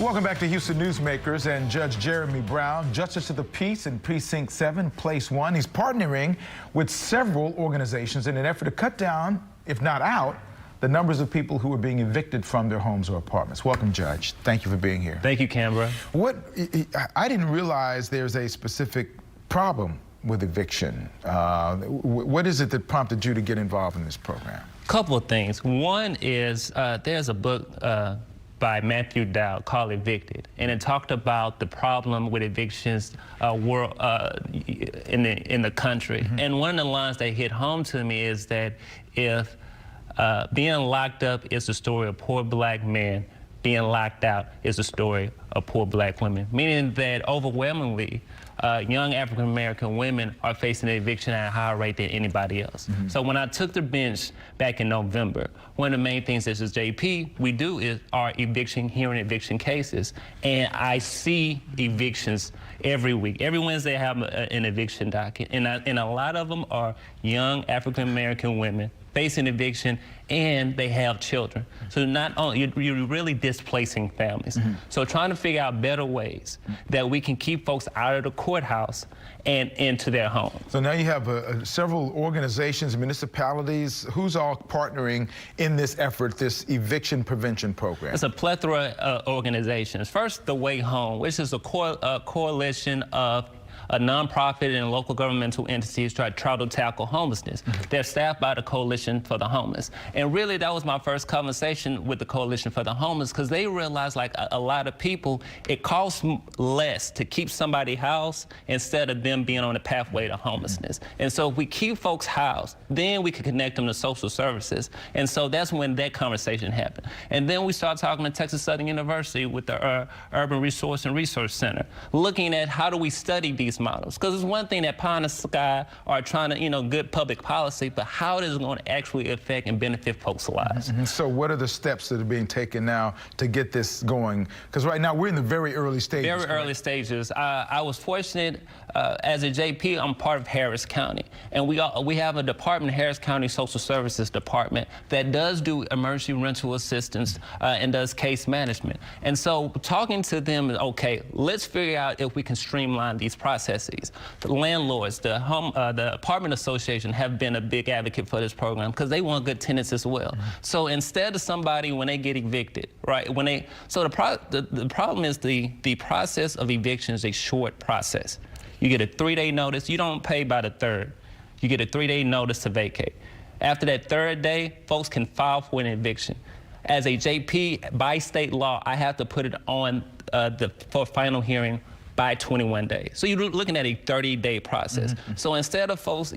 Welcome back to Houston Newsmakers. And Judge Jeremy Brown, Justice of the Peace in Precinct 7, Place 1. He's partnering with several organizations in an effort to cut down, if not out, the numbers of people who are being evicted from their homes or apartments. Welcome, Judge. Thank you for being here. Thank you, Canberra. I didn't realize there's a specific problem with eviction. What is it that prompted you to get involved in this program? Couple of things. One is there's a book by Matthew Dowd called Evicted, and it talked about the problem with evictions in the country. Mm-hmm. And one of the lines that hit home to me is that if being locked up is the story of poor black men, being locked out is the story of poor black women, meaning that overwhelmingly young African-American women are facing eviction at a higher rate than anybody else. Mm-hmm. So when I took the bench back in November, one of the main things as JP we do is our hearing eviction cases. And I see evictions every week. Every Wednesday I have an eviction docket. And a lot of them are young African-American women facing eviction, and they have children. So not only, you're really displacing families. Mm-hmm. So trying to figure out better ways that we can keep folks out of the courthouse and into their homes. So now you have several organizations, municipalities. Who's all partnering in this effort, this Eviction Prevention Program? It's a plethora of organizations. First, The Way Home, which is a coalition of a nonprofit and local governmental entities try to tackle homelessness. Mm-hmm. They're staffed by the Coalition for the Homeless. And really, that was my first conversation with the Coalition for the Homeless, because they realized, like a lot of people, it costs less to keep somebody housed instead of them being on the pathway to homelessness. Mm-hmm. And so if we keep folks housed, then we can connect them to social services. And so that's when that conversation happened. And then we started talking to Texas Southern University with the Urban Resource and Research Center, looking at how do we study these models. Because it's one thing that pie in the sky are trying to, good public policy, but how it is going to actually affect and benefit folks' lives. Mm-hmm. So what are the steps that are being taken now to get this going? Because right now we're in the very early stages. Very early stages. I was fortunate, as a JP, I'm part of Harris County. And we have a department, Harris County Social Services Department, that does do emergency rental assistance and does case management. And so talking to them, okay, let's figure out if we can streamline these processes. The landlords, the apartment association have been a big advocate for this program because they want good tenants as well. Mm-hmm. So instead of somebody, when they get evicted, right, the problem is the process of eviction is a short process. You get a 3-day notice. You don't pay by the 3rd. You get a 3-day notice to vacate. After that 3rd day, folks can file for an eviction. As a JP, by state law, I have to put it on for final hearing by 21 days. So you're looking at a 30-day process. Mm-hmm. So instead of folks,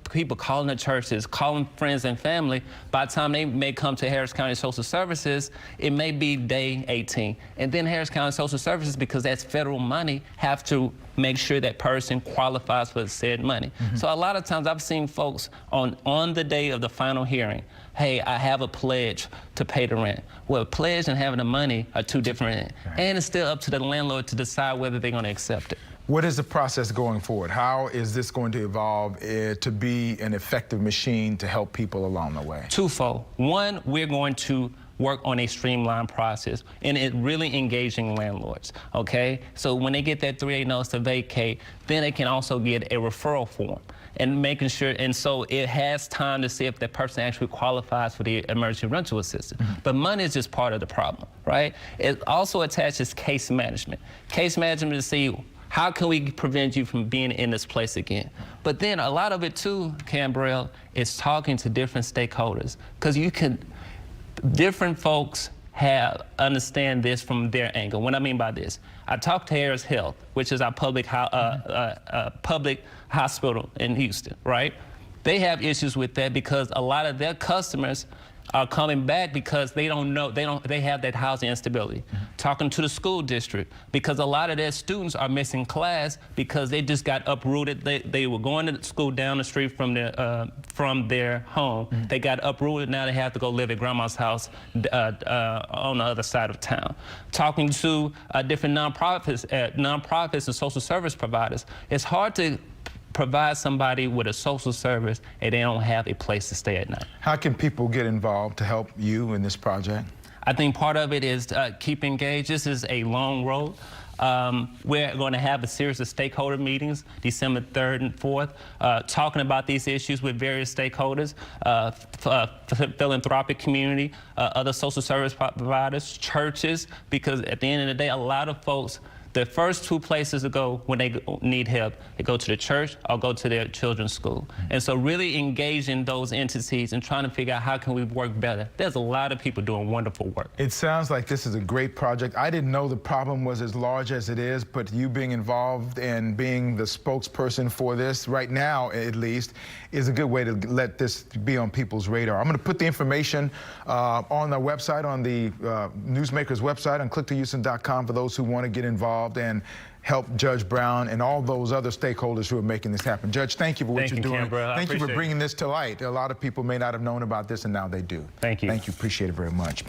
people calling the churches, calling friends and family, by the time they may come to Harris County Social Services, it may be day 18. And then Harris County Social Services, because that's federal money, have to make sure that person qualifies for the said money. Mm-hmm. So a lot of times I've seen folks on the day of the final hearing, hey, I have a pledge to pay the rent. Well, a pledge and having the money are two different things. Right. And it's still up to the landlord to decide whether they're going to accept it. What is the process going forward? How is this going to evolve to be an effective machine to help people along the way? Twofold. One, we're going to work on a streamlined process and it really engaging landlords, okay? So when they get that 3-day notice to vacate, then they can also get a referral form and making sure, and so it has time to see if that person actually qualifies for the emergency rental assistance. Mm-hmm. But money is just part of the problem, right? It also attaches case management. Case management to see how can we prevent you from being in this place again? But then a lot of it too, Canberra, is talking to different stakeholders, because different folks understand this from their angle. What I mean by this, I talked to Harris Health, which is our public hospital in Houston, right? They have issues with that because a lot of their customers are coming back because they don't know, they have that housing instability. Mm-hmm. Talking to the school district, because a lot of their students are missing class because they just got uprooted. They were going to school down the street from their home. Mm-hmm. They got uprooted, now they have to go live at grandma's house on the other side of town. Talking to different nonprofits and social service providers, it's hard to provide somebody with a social service and they don't have a place to stay at night. How can people get involved to help you in this project? I think part of it is keep engaged. This is a long road. We're going to have a series of stakeholder meetings December 3rd and 4th, talking about these issues with various stakeholders, philanthropic community, other social service providers, churches, because at the end of the day, a lot of folks, the first two places to go when they need help, they go to the church or go to their children's school. And so really engaging those entities and trying to figure out how can we work better. There's a lot of people doing wonderful work. It sounds like this is a great project. I didn't know the problem was as large as it is, but you being involved and being the spokesperson for this right now, at least, is a good way to let this be on people's radar. I'm going to put the information on our website, on the Newsmakers website, on click2houston.com for those who want to get involved and help Judge Brown and all those other stakeholders who are making this happen. Judge, thank you for what you're doing. Thank you for bringing this to light. A lot of people may not have known about this, and now they do. Thank you. Thank you. Appreciate it very much.